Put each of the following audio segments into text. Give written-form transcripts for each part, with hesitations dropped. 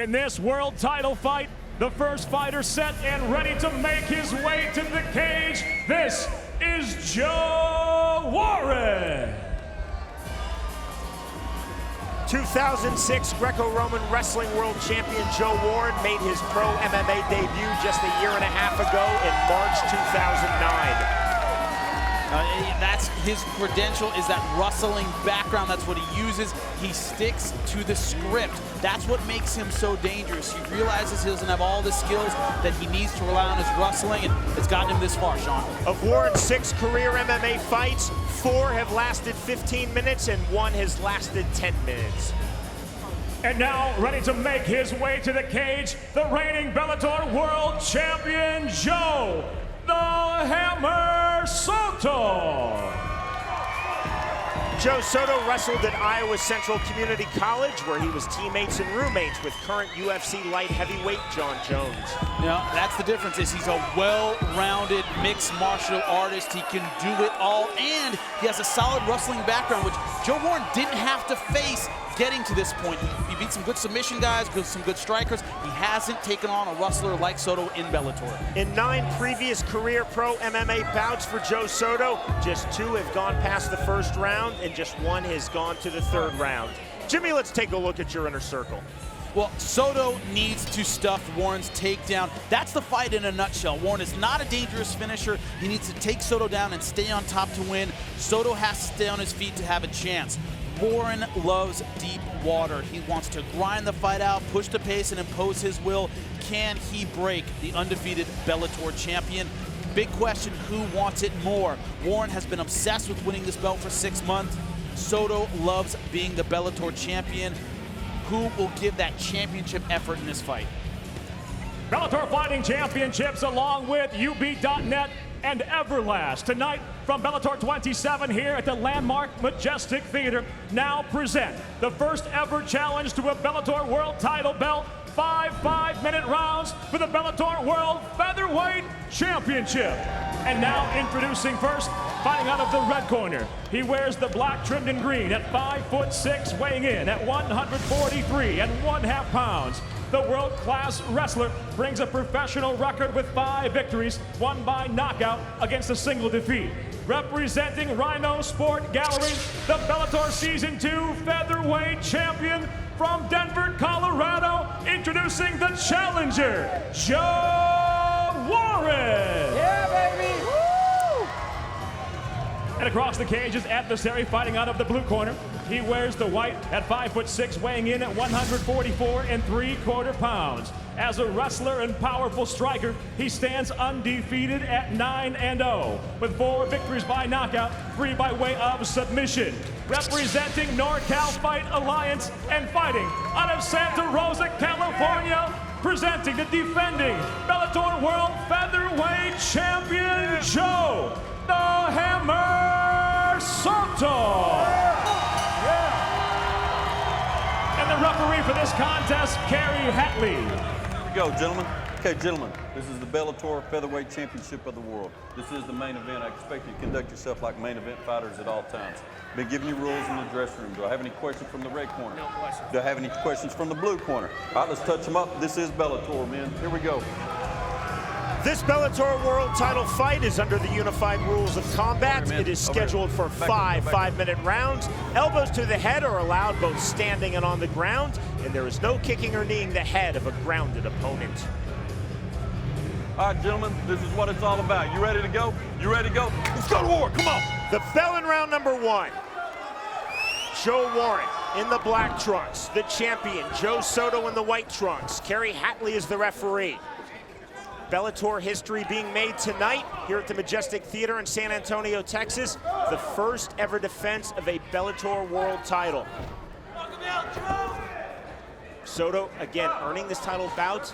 In this world title fight, the first fighter set and ready to make his way to the cage. This is Joe Warren. 2006 Greco-Roman Wrestling World Champion Joe Warren made his pro MMA debut just a year and a half ago in March 2009. That's his credential, is that wrestling background. That's what he uses. He sticks to the script. That's what makes him so dangerous. He realizes he doesn't have all the skills that he needs to rely on his wrestling, and it's gotten him this far, Sean. Of Warren's 6 career MMA fights, 4 have lasted 15 minutes and 1 has lasted 10 minutes. And now, ready to make his way to the cage, the reigning Bellator World Champion, Joe the Hammer Soto. Joe Soto wrestled at Iowa Central Community College, where he was teammates and roommates with current UFC light heavyweight John Jones. You know, that's the difference, is he's a well-rounded mixed martial artist. He can do it all, and he has a solid wrestling background, which Joe Warren didn't have to face getting to this point. He beat some good submission guys, some good strikers. He hasn't taken on a wrestler like Soto in Bellator. In 9 previous career pro MMA bouts for Joe Soto, just 2 have gone past the first round and just 1 has gone to the 3rd round. Jimmy, let's take a look at your inner circle. Well, Soto needs to stuff Warren's takedown. That's the fight in a nutshell. Warren is not a dangerous finisher. He needs to take Soto down and stay on top to win. Soto has to stay on his feet to have a chance. Warren loves deep water. He wants to grind the fight out, push the pace, and impose his will. Can he break the undefeated Bellator champion? Big question, who wants it more? Warren has been obsessed with winning this belt for 6 months. Soto loves being the Bellator champion. Who will give that championship effort in this fight? Bellator Fighting Championships along with UB.net and Everlast tonight from Bellator 27 here at the landmark Majestic Theater now present the first ever challenge to a Bellator World title belt. 5 5-minute rounds for the Bellator World Featherweight Championship. And now introducing first, fighting out of the red corner. He wears the black trimmed in green at 5'6", weighing in at 143 and 1/2 pounds. The world-class wrestler brings a professional record with 5 victories, 1 by knockout against a single defeat. Representing Rhino Sport Gallery, the Bellator Season 2 Featherweight Champion from Denver, Colorado, introducing the challenger, Joe Warren. Yeah, baby. Woo! And across the cage is adversary fighting out of the blue corner. He wears the white at 5'6", weighing in at 144 3/4 pounds. As a wrestler and powerful striker, he stands undefeated at 9-0, with 4 victories by knockout, 3 by way of submission. Representing NorCal Fight Alliance and fighting out of Santa Rosa, California, presenting the defending Bellator World Featherweight Champion, Joe the Hammer Soto. And the referee for this contest, Kerry Hatley. Here we go, gentlemen. Okay, gentlemen, this is the Bellator Featherweight Championship of the world. This is the main event. I expect you to conduct yourself like main event fighters at all times. Been giving you rules in the dressing room. Do I have any questions from the red corner? No questions. Do I have any questions from the blue corner? All right, let's touch them up. This is Bellator, men. Here we go. This Bellator World title fight is under the unified rules of combat. It is scheduled for 5 5-minute rounds. Elbows to the head are allowed both standing and on the ground, and there is no kicking or kneeing the head of a grounded opponent. All right, gentlemen, this is what it's all about. You ready to go? You ready to go? Let's go to war, come on. The bell in round number 1. Joe Warren in the black trunks. The champion, Joe Soto, in the white trunks. Kerry Hatley is the referee. Bellator history being made tonight here at the Majestic Theater in San Antonio, Texas. The first ever defense of a Bellator World title. Soto, again, earning this title bout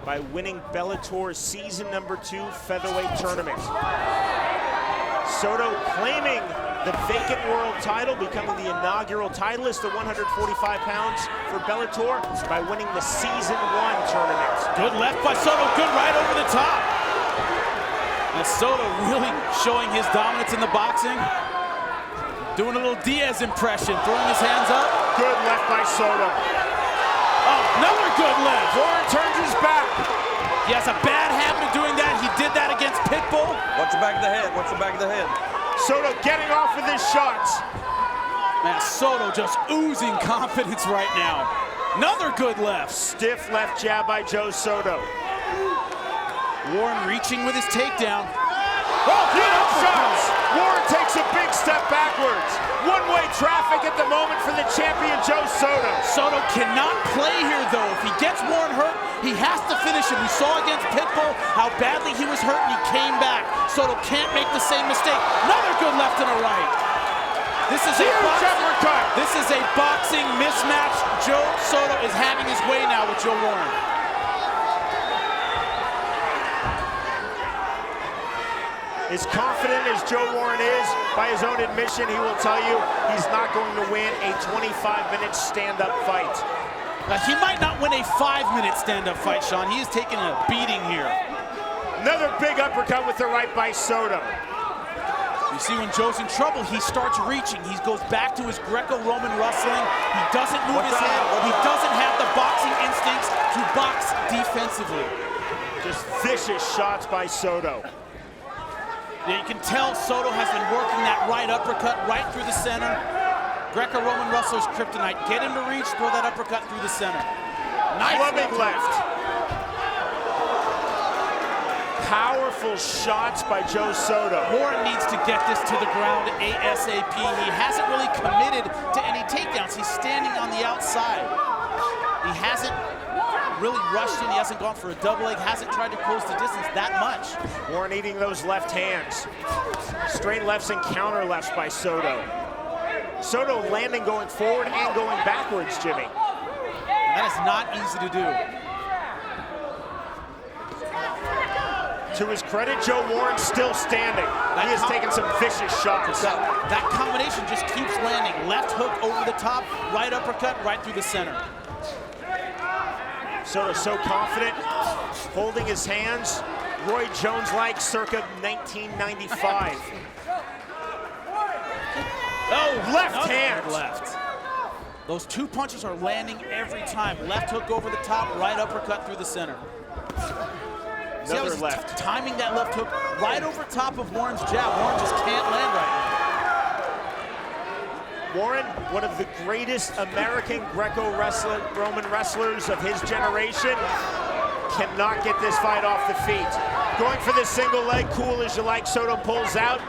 by winning Bellator's season number 2 featherweight tournament. Soto claiming the vacant world title, becoming the inaugural titleist at 145 pounds for Bellator by winning the season 1 tournament. Good left by Soto, good right over the top. And Soto really showing his dominance in the boxing. Doing a little Diaz impression, throwing his hands up. Good left by Soto. Oh, Another good left. Warren turns his back. He has a bad habit of doing that. He did that against Pitbull. Watch the back of the head. Watch the back of the head. Soto getting off with his shots. Man, Soto just oozing confidence right now. Another good left. Stiff left jab by Joe Soto. Warren reaching with his takedown. Oh, good shots. Warren takes a big step backwards. One-way traffic at the moment for the champion Joe Soto. Soto cannot play here, though. If he gets Warren hurt, he has to finish him. We saw against Pitbull how badly he was hurt, and he came back. Soto can't make the same mistake. Another good left and a right. This is a boxing mismatch. Joe Soto is having his way now with Joe Warren. As confident as Joe Warren is, by his own admission, he will tell you he's not going to win a 25-minute stand-up fight. He might not win a 5-minute stand-up fight, Sean. He is taking a beating here. Another big uppercut with the right by Soto. You see, when Joe's in trouble, he starts reaching. He goes back to his Greco-Roman wrestling. He doesn't move his head. He doesn't have the boxing instincts to box defensively. Just vicious shots by Soto. Yeah, you can tell Soto has been working that right uppercut right through the center. Greco-Roman wrestlers kryptonite. Get him to reach, throw that uppercut through the center. Nice left. Powerful shots by Joe Soto. Warren needs to get this to the ground ASAP. He hasn't really committed to any takedowns. He's standing on the outside. He hasn't really rushed in. He hasn't gone for a double leg, hasn't tried to close the distance that much. Warren eating those left hands. Straight lefts and counter lefts by Soto. Soto landing going forward and going backwards, Jimmy. And that is not easy to do. To his credit, Joe Warren still standing. He has taken some vicious shots. That combination just keeps landing. Left hook over the top, right uppercut, right through the center. Soto so confident, holding his hands, Roy Jones-like circa 1995. Oh, left hand. Left. Those two punches are landing every time. Left hook over the top, right uppercut through the center. Another left. Timing that left hook right over top of Warren's jab. Warren just can't land right now. Warren, one of the greatest American Greco-Roman wrestlers of his generation, cannot get this fight off the feet. Going for this single leg, cool as you like. Soto pulls out.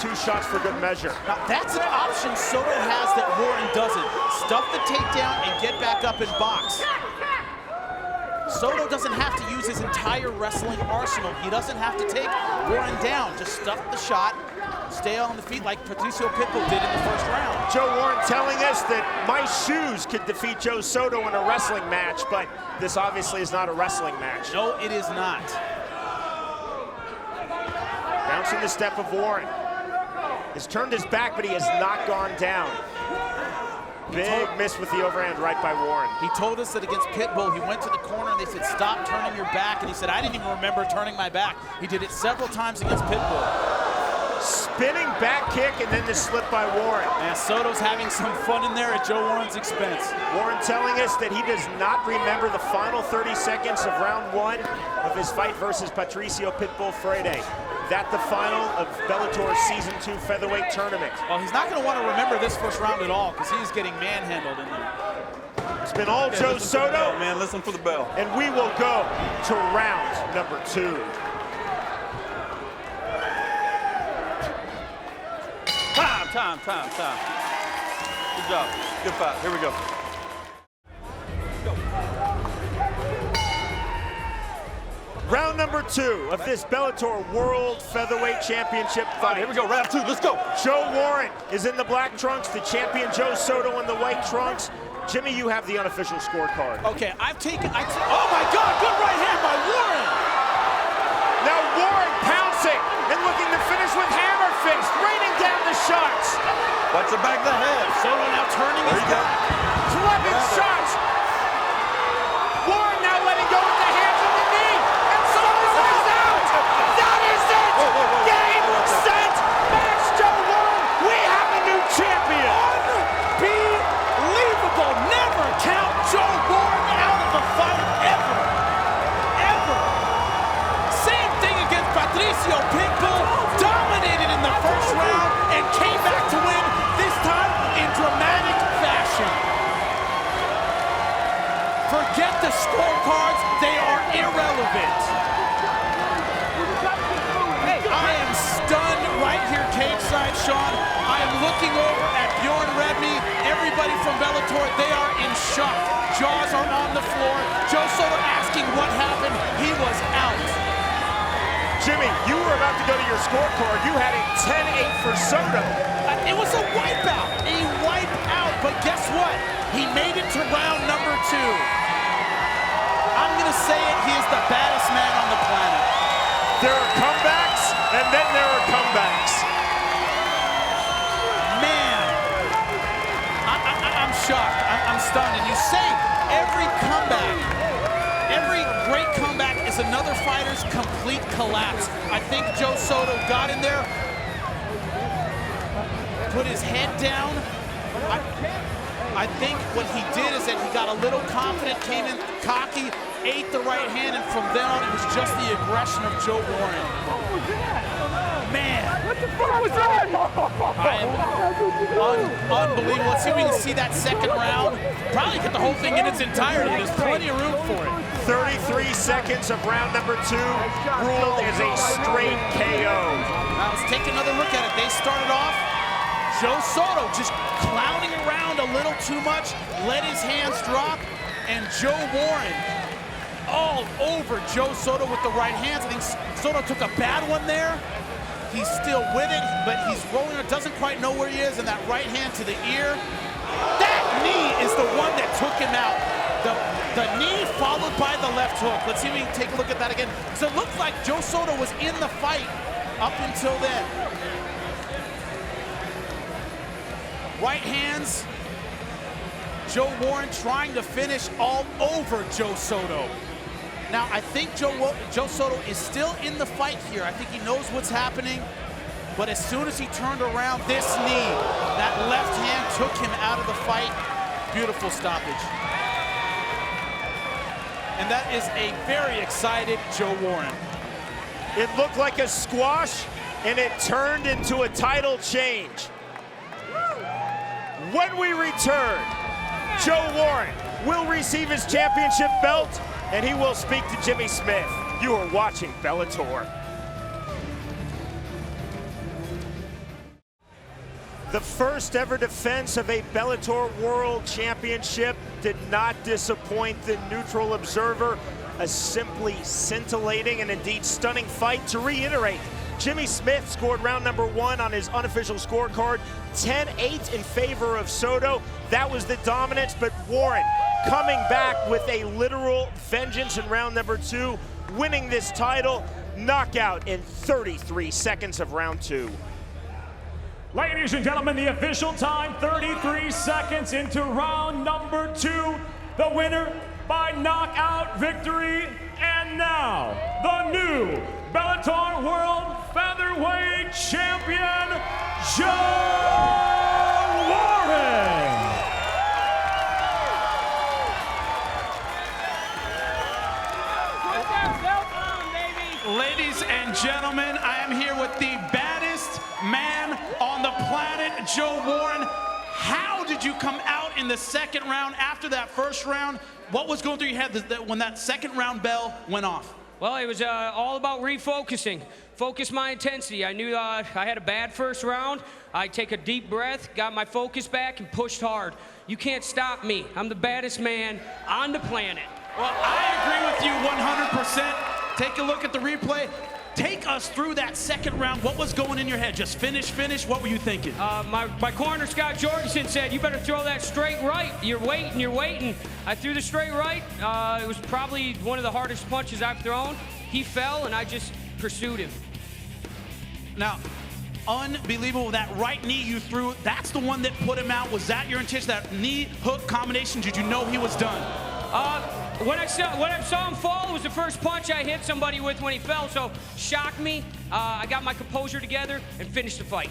2 shots for good measure. Now, that's an option Soto has that Warren doesn't. Stuff the takedown and get back up and box. Soto doesn't have to use his entire wrestling arsenal. He doesn't have to take Warren down. Just stuff the shot, stay on the feet like Patricio Pitbull did in the first round. Joe Warren telling us that my shoes could defeat Joe Soto in a wrestling match, but this obviously is not a wrestling match. No, it is not. Bouncing the step of Warren. Has turned his back, but he has not gone down. Big miss with the overhand right by Warren. He told us that against Pitbull, he went to the corner and they said, stop turning your back. And he said, I didn't even remember turning my back. He did it several times against Pitbull. Spinning back kick and then the slip by Warren. And Soto's having some fun in there at Joe Warren's expense. Warren telling us that he does not remember the final 30 seconds of round 1 of his fight versus Patricio Pitbull Freire. That the final of Bellator's Season 2 featherweight tournament. Well, he's not going to want to remember this first round at all because he's getting manhandled in there. It's been all Joe Soto. Man, listen for the bell. And we will go to round number 2. Time. Good job. Good fight. Here we go. Round number 2 of this Bellator World Featherweight Championship fight. Here we go, round 2, let's go. Joe Warren is in the black trunks, the champion Joe Soto in the white trunks. Jimmy, you have the unofficial scorecard. Okay, oh my God, good right hand by Warren. Now Warren pouncing and looking to finish with hammer fist, raining down the shots. Watch the back of the head. Soto now turning his back. Clubbing shots. Warren now letting go with the hands on the knee. And Soto is out. That is it. Game, set, match, Joe Warren. We have a new champion. Unbelievable. Never count Joe Warren out Forget the scorecards, they are irrelevant. I am stunned right here cage-side, Sean. I am looking over at Bjorn Rebney, everybody from Bellator, they are in shock. Jaws are on the floor. Joe Soto asking what happened. He was out. Jimmy, you were about to go to your scorecard. You had it 10-8 for Soto. It was a wipeout, but guess what? He made it to round number 2. I'm gonna say it, he is the baddest man on the planet. There are comebacks, and then there are comebacks. Man, I'm shocked, I'm stunned. And you say every comeback, every great comeback is another fighter's complete collapse. I think Joe Soto got in there, put his head down. I think what he did is that he got a little confident, came in cocky, ate the right hand, and from then on it was just the aggression of Joe Warren. Man. What the fuck was that? Unbelievable. Let's see if we can see that second round. Probably get the whole thing in its entirety. There's plenty of room for it. 33 seconds of round number 2, ruled as a straight KO. Now let's take another look at it. They started off, Joe Soto just clowning around a little too much, let his hands drop, and Joe Warren all over Joe Soto with the right hands. I think Soto took a bad one there. He's still with it, but he's rolling it, doesn't quite know where he is, and that right hand to the ear. That knee is the one that took him out. The knee followed by the left hook. Let's see if we can take a look at that again. So it looks like Joe Soto was in the fight up until then. Right hands. Joe Warren trying to finish all over Joe Soto. Now, I think Joe Soto is still in the fight here. I think he knows what's happening. But as soon as he turned around, this knee, that left hand took him out of the fight. Beautiful stoppage. And that is a very excited Joe Warren. It looked like a squash, and it turned into a title change. When we return, Joe Warren will receive his championship belt, and he will speak to Jimmy Smith. You are watching Bellator. The first ever defense of a Bellator World Championship did not disappoint the neutral observer. A simply scintillating and indeed stunning fight. To reiterate, Jimmy Smith scored round number 1 on his unofficial scorecard, 10-8 in favor of Soto. That was the dominance, but Warren coming back with a literal vengeance in round number 2, winning this title, knockout in 33 seconds of round 2. Ladies and gentlemen, the official time, 33 seconds into round number 2. The winner by knockout victory, and now the new Bellator World Featherweight Champion, Joe Warren. Put that belt on, baby. Ladies and gentlemen, I am here with the baddest man on the planet, Joe Warren. How did you come out in the second round after that first round? What was going through your head when that second round bell went off? Well, it was all about refocusing. Focus my intensity. I knew I had a bad first round. I take a deep breath, got my focus back, and pushed hard. You can't stop me. I'm the baddest man on the planet. Well, I agree with you 100%. Take a look at the replay. Take us through that second round. What was going in your head? Just finish. What were you thinking? My corner, Scott Jorgensen, said, you better throw that straight right. You're waiting. I threw the straight right. It was probably one of the hardest punches I've thrown. He fell, and I just pursued him. Now, unbelievable. That right knee you threw, that's the one that put him out. Was that your intention, that knee hook combination? Did you know he was done? When I saw him fall, it was the first punch I hit somebody with when he fell, so shocked me. I got my composure together and finished the fight.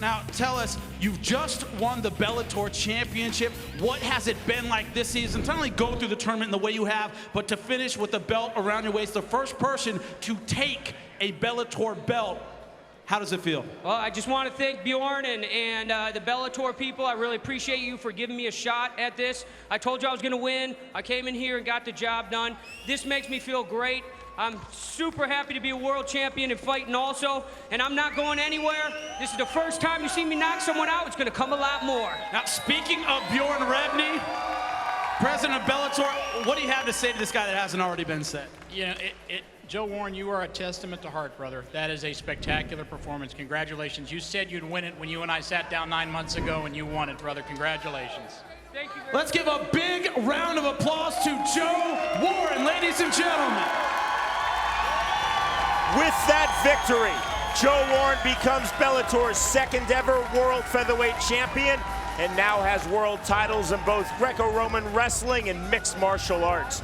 Now, tell us, you've just won the Bellator Championship. What has it been like this season? Not only go through the tournament in the way you have, but to finish with the belt around your waist, the first person to take a Bellator belt How does it feel? Well, I just want to thank Bjorn and the Bellator people. I really appreciate you for giving me a shot at this. I told you I was going to win. I came in here and got the job done. This makes me feel great. I'm super happy to be a world champion and fighting also, and I'm not going anywhere. This is the first time you see me knock someone out. It's going to come a lot more. Now, speaking of Bjorn Rebney, president of Bellator, what do you have to say to this guy that hasn't already been said? You know, Joe Warren, you are a testament to heart, brother. That is a spectacular performance. Congratulations. You said you'd win it when you and I sat down 9 months ago, and you won it, brother. Congratulations. Thank you very Let's give a big round of applause to Joe Warren, ladies and gentlemen. With that victory, Joe Warren becomes Bellator's second ever world featherweight champion and now has world titles in both Greco-Roman wrestling and mixed martial arts.